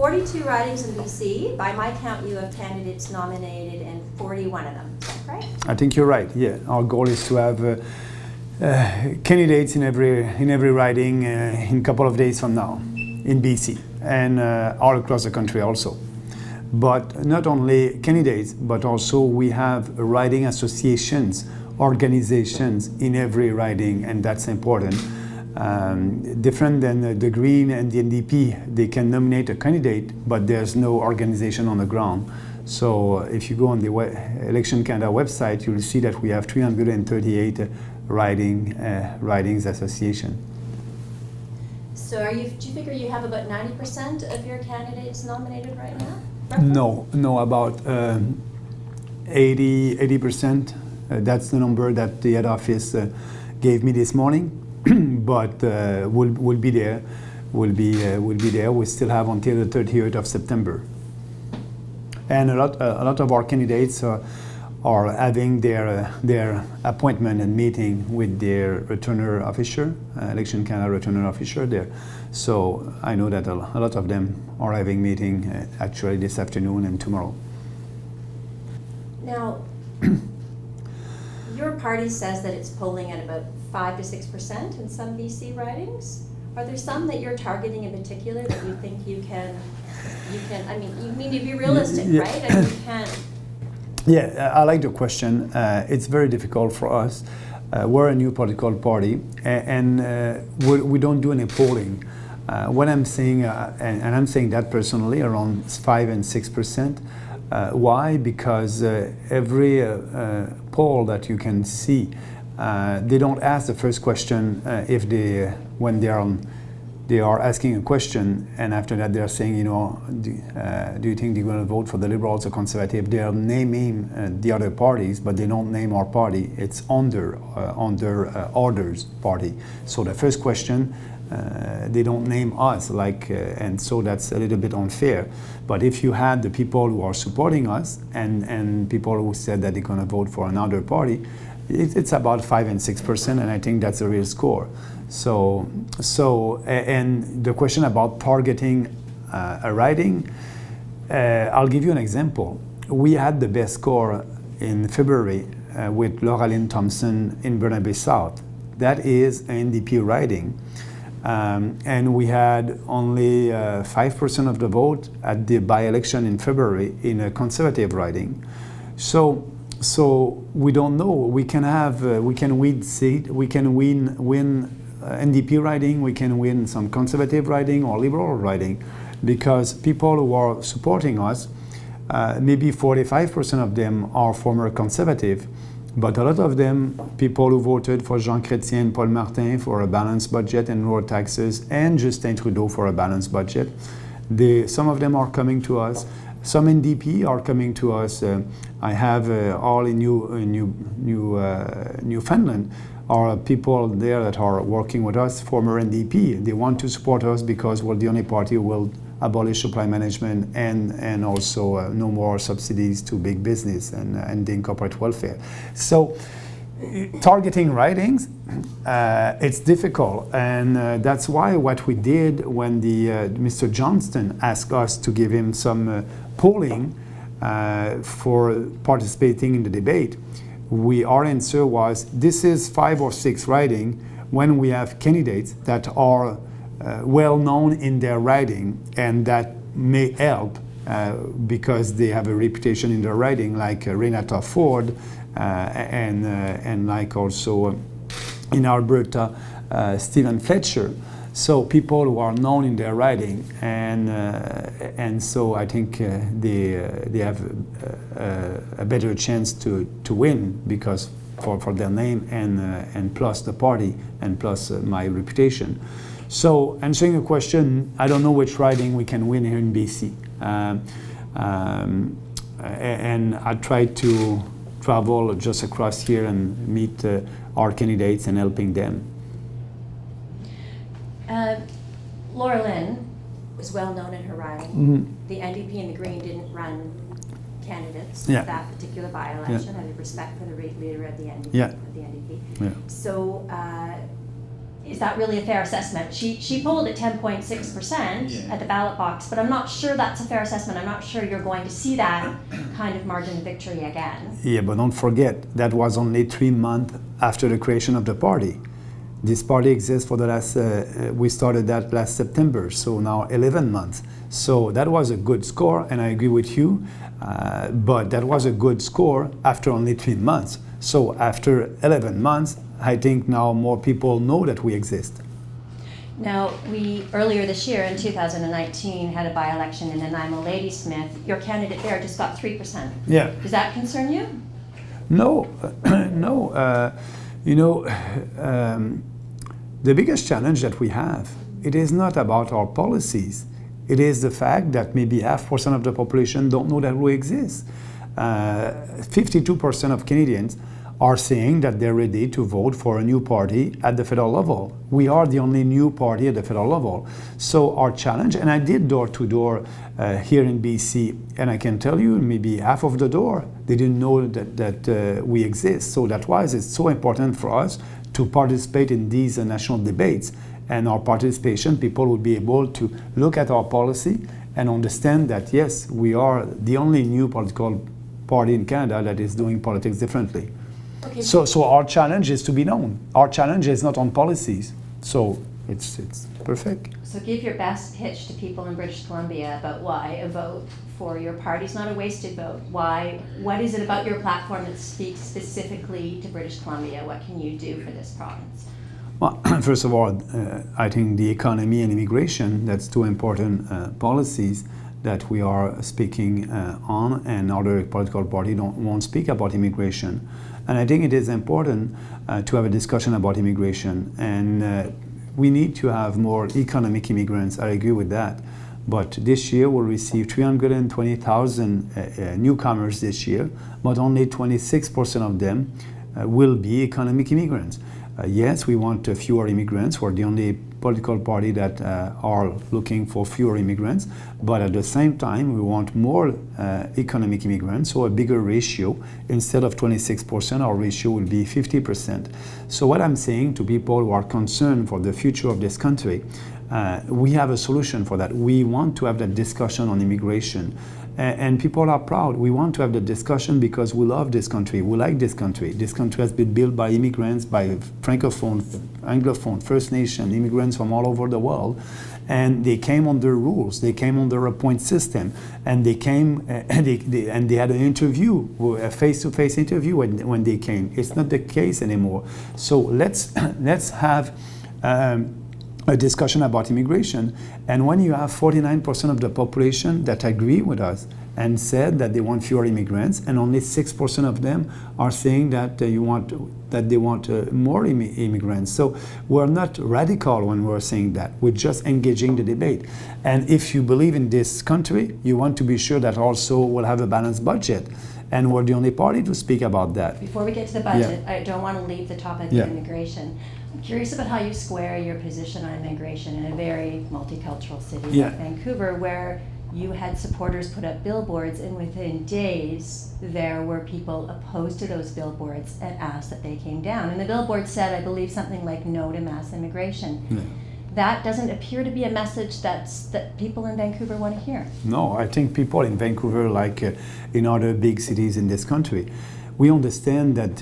42 ridings in BC. By my count, you have candidates nominated in 41 of them. Is that correct? I think you're right. Yeah, our goal is to have candidates in every riding in a couple of days from now in BC and all across the country also. But not only candidates, but also we have riding associations, organizations in every riding, and that's important. Different than the Green and the NDP, they can nominate a candidate, but there's no organization on the ground. So if you go on the Election Canada website, you'll see that we have 338 ridings association. So do you figure you have about 90% of your candidates nominated right now? Roughly? No, about 80%. That's the number that the head office gave me this morning. But we'll be there. We'll be there. We still have until the 30th of September. And a lot of our candidates are having their appointment and meeting with their returner officer, Election Canada returner officer there. So I know that a lot of them are having meeting actually this afternoon and tomorrow. Now, your party says that it's polling at about 5 to 6% in some BC ridings. Are there some that you're targeting in particular that you think you can? I mean, you need to be realistic, yeah. right? I mean, you can't. Yeah, I like the question. It's very difficult for us. We're a new political party, and we don't do any polling. What I'm saying, and I'm saying that personally, around 5 and 6%. Why? Because every poll that you can see, they don't ask the first question when they are asking a question, and after that they are saying, do you think they're going to vote for the Liberals or Conservative? They are naming the other parties, but they don't name our party. It's under orders party. So the first question, they don't name us, and so that's a little bit unfair. But if you had the people who are supporting us and people who said that they're going to vote for another party, it's about 5 and 6%, and I think that's a real score. So and the question about targeting a riding, I'll give you an example. We had the best score in February with Laura-Lynn Thompson in Burnaby South. That is an NDP riding. And we had only 5% of the vote at the by-election in February in a Conservative riding. So we don't know. We can win seat. We can win NDP riding. We can win some Conservative riding or Liberal riding, because people who are supporting us, maybe 45% of them are former Conservative. But a lot of them, people who voted for Jean Chrétien and Paul Martin for a balanced budget and lower taxes, and Justin Trudeau for a balanced budget, some of them are coming to us. Some NDP are coming to us. I have all in Newfoundland are people there that are working with us, former NDP. They want to support us because we're the only party who will abolish supply management and also no more subsidies to big business and ending corporate welfare. So targeting ridings, it's difficult, and that's why what we did when Mr. Johnston asked us to give him some polling for participating in the debate, our answer was, this is 5 or 6 riding when we have candidates that are well known in their riding and that may help because they have a reputation in their riding, like Renata Ford and like also in Alberta Stephen Fletcher. So people who are known in their riding, and so I think they have a better chance to win because for their name and plus the party and plus my reputation. So answering your question, I don't know which riding we can win here in BC, and I try to travel just across here and meet our candidates and helping them. Laura-Lynn was well known in her riding. Mm-hmm. The NDP and the Green didn't run candidates Yeah. for that particular by-election. Yeah. Out of respect for the leader of the NDP. Yeah. Of the NDP. Yeah. So is that really a fair assessment? She polled at 10.6% at the ballot box, but I'm not sure that's a fair assessment. I'm not sure you're going to see that kind of margin of victory again. Yeah, but don't forget, that was only 3 months after the creation of the party. This party exists for the last, we started that last September, so now 11 months. So that was a good score, and I agree with you, but that was a good score after only 3 months. So after 11 months, I think now more people know that we exist. Now, we, earlier this year in 2019, had a by-election in Nanaimo Ladysmith. Your candidate there just got 3%. Yeah. Does that concern you? No, no. The biggest challenge that we have, it is not about our policies. It is the fact that maybe 0.5% of the population don't know that we exist. 52% of Canadians are saying that they're ready to vote for a new party at the federal level. We are the only new party at the federal level. So our challenge, and I did door-to-door here in BC, and I can tell you maybe half of the door, they didn't know that we exist. So that's why it's so important for us to participate in these national debates. And our participation, people will be able to look at our policy and understand that, yes, we are the only new political party in Canada that is doing politics differently. Okay. So our challenge is to be known. Our challenge is not on policies. So it's perfect. So give your best pitch to people in British Columbia about why a vote for your party is not a wasted vote. Why? What is it about your platform that speaks specifically to British Columbia? What can you do for this province? Well, first of all, I think the economy and immigration, that's two important policies that we are speaking on, and other political parties won't speak about immigration. And I think it is important to have a discussion about immigration, and we need to have more economic immigrants. I agree with that. But this year we'll receive 320,000 newcomers this year, but only 26% of them will be economic immigrants. Yes, we want fewer immigrants. We're the only political party that are looking for fewer immigrants, but at the same time we want more economic immigrants, so a bigger ratio. Instead of 26%, our ratio will be 50%. So what I'm saying to people who are concerned for the future of this country, we have a solution for that. We want to have that discussion on immigration. And people are proud. We want to have the discussion because we love this country. We like this country. This country has been built by immigrants, by Francophone, Anglophone, First Nation, immigrants from all over the world. And they came under rules. They came under a point system. And they came, and they had an interview, a face-to-face interview when they came. It's not the case anymore. So let's have a discussion about immigration. And when you have 49% of the population that agree with us and said that they want fewer immigrants, and only 6% of them are saying that they want more immigrants. So we're not radical when we're saying that. We're just engaging the debate. And if you believe in this country, you want to be sure that also we'll have a balanced budget. And we're the only party to speak about that. Before we get to the budget, I don't want to leave the topic of immigration. I'm curious about how you square your position on immigration in a very multicultural city like Vancouver, where you had supporters put up billboards, and within days there were people opposed to those billboards and asked that they came down. And the billboard said, I believe, something like no to mass immigration. Yeah. That doesn't appear to be a message that people in Vancouver want to hear. No, I think people in Vancouver, like in other big cities in this country, we understand that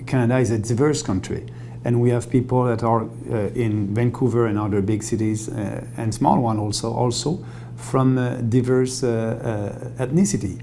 Canada is a diverse country. And we have people that are in Vancouver and other big cities, and small one also from diverse ethnicity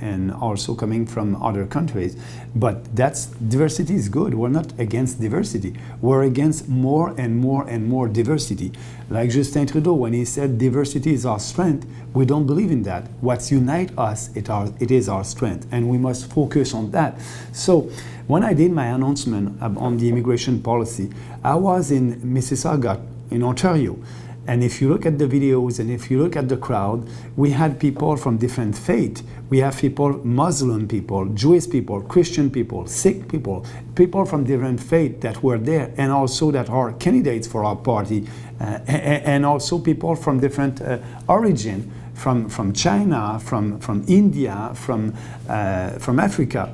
and also coming from other countries. But diversity is good. We're not against diversity. We're against more and more and more diversity. Like Justin Trudeau, when he said diversity is our strength, we don't believe in that. What unites us, it is our strength, and we must focus on that. So when I did my announcement on the immigration policy, I was in Mississauga, in Ontario. And if you look at the videos and if you look at the crowd, we had people from different faiths. We have people, Muslim people, Jewish people, Christian people, Sikh people, people from different faiths that were there, and also that are candidates for our party, and also people from different origin, from China, from India, from Africa.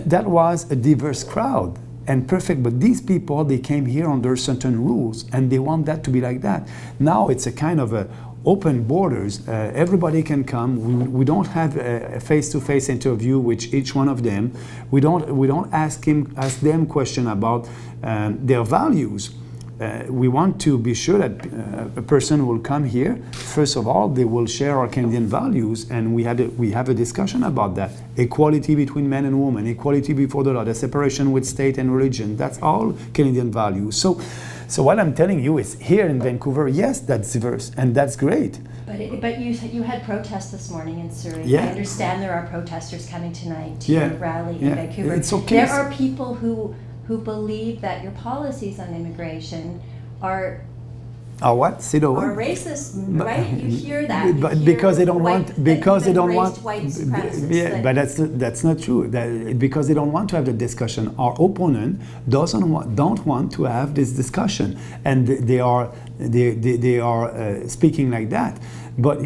That was a diverse crowd. and perfect, but these people, they came here under certain rules, and they want that to be like that. Now it's a kind of a open borders. Everybody can come. We don't have a face-to-face interview with each one of them. We don't ask them question about their values. We want to be sure that a person will come here. First of all, they will share our Canadian values, and we have a discussion about that. Equality between men and women, equality before the law, the separation with state and religion. That's all Canadian values. So what I'm telling you is, here in Vancouver, yes, that's diverse, and that's great. But you had protests this morning in Surrey. Yeah. I understand there are protesters coming tonight to Yeah. your rally Yeah. in Vancouver. It's okay. There are people who believe that your policies on immigration are What? Say the are word. racist, right? You hear that. You But hear because they don't white- want, that because they even don't want, raised white supremacists, yeah, that- but that's not true. Because they don't want to have the discussion. Our opponent don't want to have this discussion, and they are speaking like that. But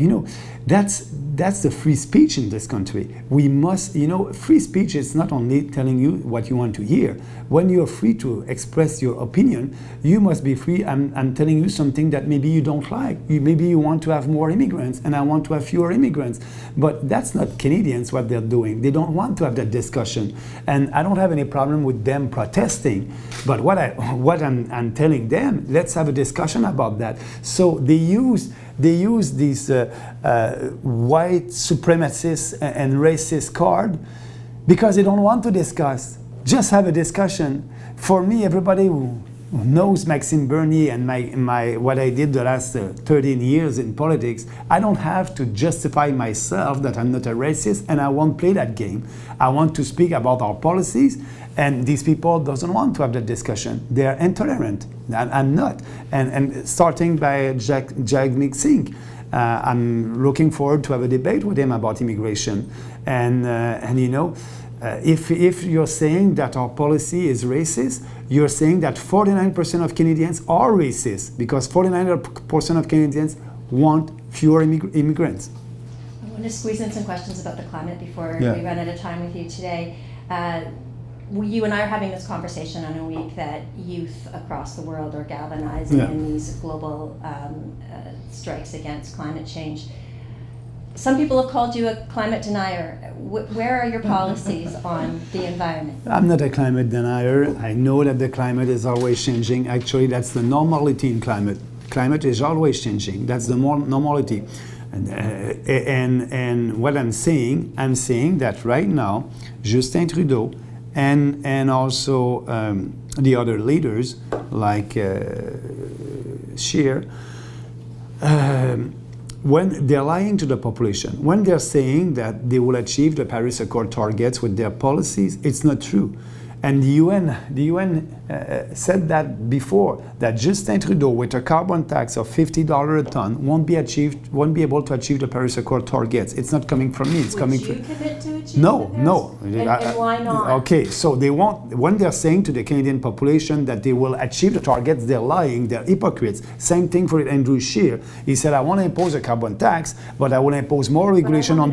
that's the free speech in this country. We must, free speech is not only telling you what you want to hear. When you're free to express your opinion, you must be free. I'm telling you something that maybe you don't like. Maybe you want to have more immigrants, and I want to have fewer immigrants. But that's not Canadians what they're doing. They don't want to have that discussion, and I don't have any problem with them protesting. But what I'm telling them, let's have a discussion about that. So they use these white supremacist and racist card because they don't want to discuss. Just have a discussion. For me, everybody who knows Maxime Bernier and my what I did the last 13 years in politics, I don't have to justify myself that I'm not a racist, and I won't play that game. I want to speak about our policies, and these people doesn't want to have that discussion. They are intolerant. I'm not. And starting by Jagmeet Singh, I'm looking forward to have a debate with him about immigration. If you're saying that our policy is racist, you're saying that 49% of Canadians are racist, because 49% of Canadians want fewer immigrants. I want to squeeze in some questions about the climate before Yeah. we run out of time with you today. You and I are having this conversation on a week that youth across the world are galvanizing Yeah. in these global strikes against climate change. Some people have called you a climate denier. Where are your policies on the environment? I'm not a climate denier. I know that the climate is always changing. Actually, that's the normality in climate. Climate is always changing. That's the normality. And what I'm saying that right now, Justin Trudeau and also the other leaders like Scheer, when they're lying to the population, when they're saying that they will achieve the Paris Accord targets with their policies, it's not true. And the UN said that before, that Justin Trudeau with a carbon tax of $50 a ton won't be able to achieve the Paris Accord targets. It's not coming from me. It's coming from. Would you commit to achieve No. And why not? Okay, so they want, when they're saying to the Canadian population that they will achieve the targets, they're lying, they're hypocrites. Same thing for Andrew Scheer. He said, I want to impose a carbon tax, but I will impose more regulation on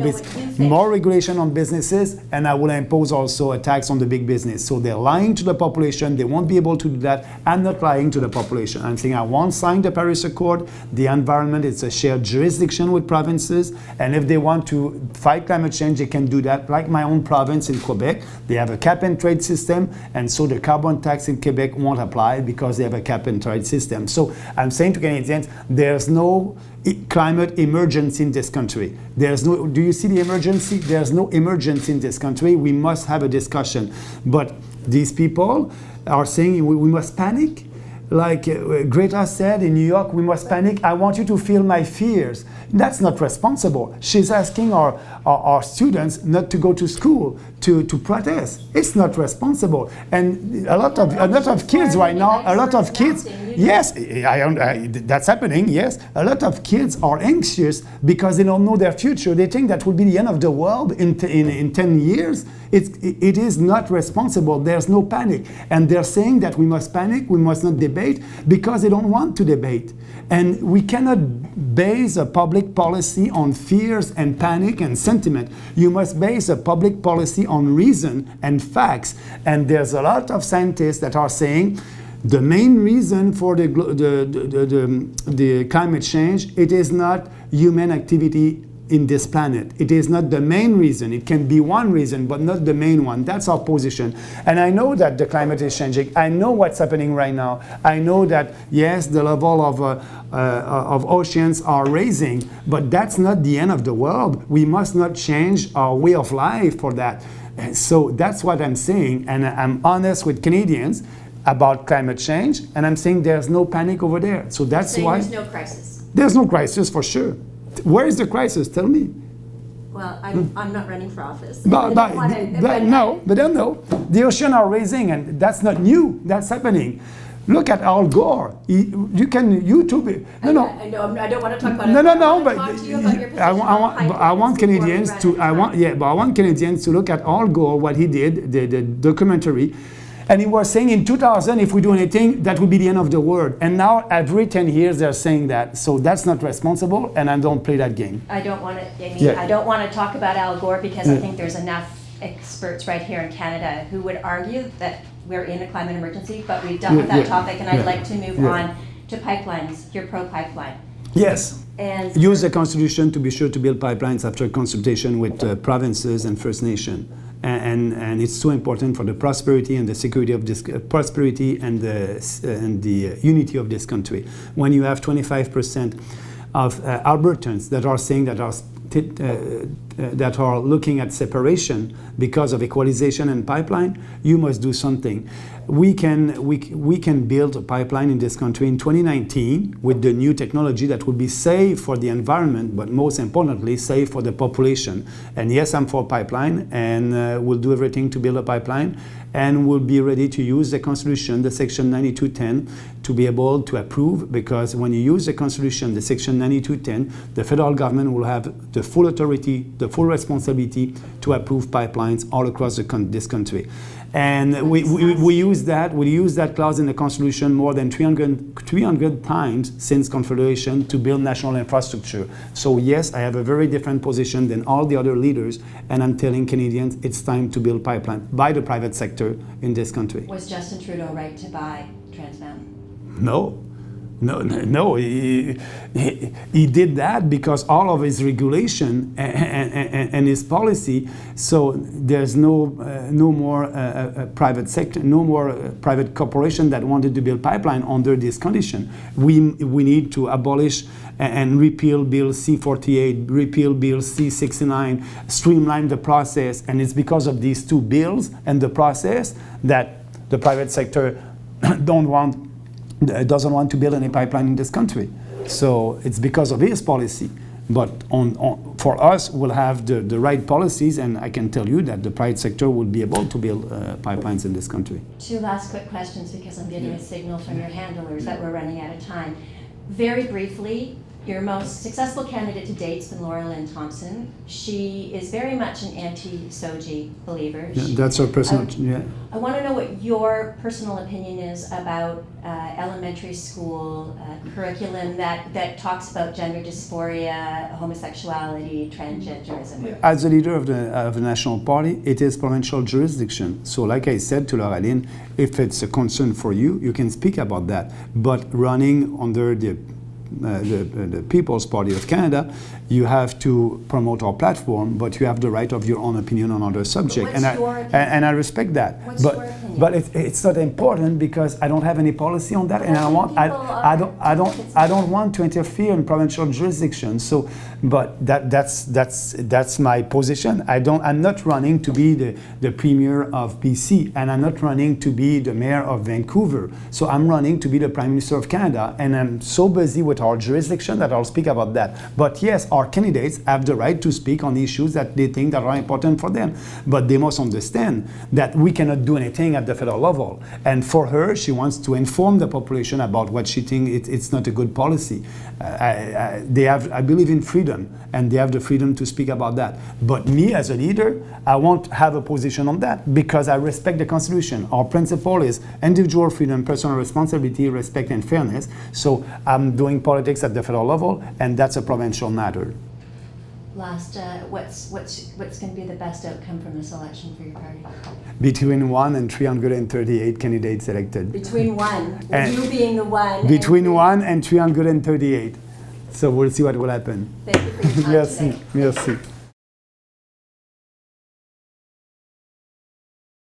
businesses, and I will impose also a tax on the big business. So they're lying to the population. They won't be able to do that. I'm not lying to the population. I'm saying I won't sign the Paris Accord. The environment is a shared jurisdiction with provinces, and if they want to fight climate change, they can do that. Like my own province in Quebec, they have a cap and trade system, and so the carbon tax in Quebec won't apply because they have a cap and trade system. So I'm saying to Canadians, there's no climate emergency in this country. Do you see the emergency? There's no emergency in this country. We must have a discussion. But these people are saying we must panic. Like Greta said in New York, we must panic. I want you to feel my fears. That's not responsible. She's asking our students not to go to school to protest. It's not responsible. And a lot of kids right now, a lot of kids, Yes, that's happening, yes. A lot of kids are anxious because they don't know their future. They think that will be the end of the world in 10 years. It is not responsible. There's no panic. And they're saying that we must panic, we must not debate, because they don't want to debate. And we cannot base a public policy on fears and panic and sentiment. You must base a public policy on reason and facts. And there's a lot of scientists that are saying the main reason for the climate change, it is not human activity in this planet. It is not the main reason. It can be one reason, but not the main one. That's our position. And I know that the climate is changing. I know what's happening right now. I know that, yes, the level of oceans are rising, but that's not the end of the world. We must not change our way of life for that. And so that's what I'm saying. And I'm honest with Canadians about climate change, and I'm saying there's no panic over there. So that's why there's no crisis. There's no crisis for sure. Where is the crisis? Tell me. Well, I'm not running for office. No. The ocean are rising, and that's not new. That's happening. Look at Al Gore. You can YouTube it. I know. I don't want to talk about it. No. But I want Canadians to. I want Canadians to look at Al Gore, what he did, the documentary. And he was saying in 2000, if we do anything, that would be the end of the world. And now, every 10 years, they're saying that. So that's not responsible, and I don't play that game. I don't want to. I don't want to talk about Al Gore because I think there's enough experts right here in Canada who would argue that we're in a climate emergency. But we've dealt with that topic, and I'd like to move on to pipelines. You're pro-pipeline. Yes. And use the Constitution to be sure to build pipelines after consultation with provinces and First Nation. And it's so important for the prosperity and the security of this prosperity and the unity of this country. When you have 25% of Albertans that are saying that are looking at separation because of equalization and pipeline, you must do something. We can build a pipeline in this country in 2019 with the new technology that will be safe for the environment, but most importantly, safe for the population. And yes, I'm for pipeline, and we'll do everything to build a pipeline, and we'll be ready to use the Constitution, the Section 9210, to be able to approve, because when you use the Constitution, the Section 9210, the federal government will have the full authority, the full responsibility to approve pipelines all across this country. And we use that clause in the Constitution more than 300 times since Confederation to build national infrastructure. So yes, I have a very different position than all the other leaders, and I'm telling Canadians it's time to build pipeline by the private sector in this country. Was Justin Trudeau right to buy Trans Mountain? No. He did that because all of his regulation and his policy. So there's no more private sector, no more private corporation that wanted to build pipeline under this condition. We need to abolish and repeal Bill C-48, repeal Bill C-69, streamline the process, and it's because of these two bills and the process that the private sector doesn't want to build any pipeline in this country. So it's because of his policy. But for us, we'll have the right policies, and I can tell you that the private sector will be able to build pipelines in this country. Two last quick questions, because I'm getting a signal from your handlers that we're running out of time. Very briefly, your most successful candidate to date has been Laura Lynn Thompson. She is very much an anti-SOGI believer. That's her personal. I want to know what your personal opinion is about elementary school curriculum that talks about gender dysphoria, homosexuality, transgenderism. As the leader of the National Party, it is provincial jurisdiction. So like I said to Laura Lynn, if it's a concern for you, you can speak about that. But running under the People's Party of Canada, you have to promote our platform, but you have the right of your own opinion on other subjects. And I respect that. What's your opinion? But it's not important because I don't have any policy on that, and I don't want to interfere in provincial jurisdiction. So, but that's my position. I'm not running to be the premier of BC, and I'm not running to be the mayor of Vancouver. So I'm running to be the Prime Minister of Canada, and I'm so busy with our jurisdiction that I'll speak about that. But yes, our candidates have the right to speak on issues that they think that are important for them. But they must understand that we cannot do anything at the federal level. And for her, she wants to inform the population about what she thinks it's not a good policy. I believe in freedom, and they have the freedom to speak about that. But me as a leader, I won't have a position on that because I respect the Constitution. Our principle is individual freedom, personal responsibility, respect, and fairness. So I'm doing politics at the federal level, and that's a provincial matter. Last, what's going to be the best outcome from this election for your party? Between 1 and 338 candidates elected. Between 1, with you being the one. Between 1 and 338. So we'll see what will happen. Thank you for your time Merci. today. Merci.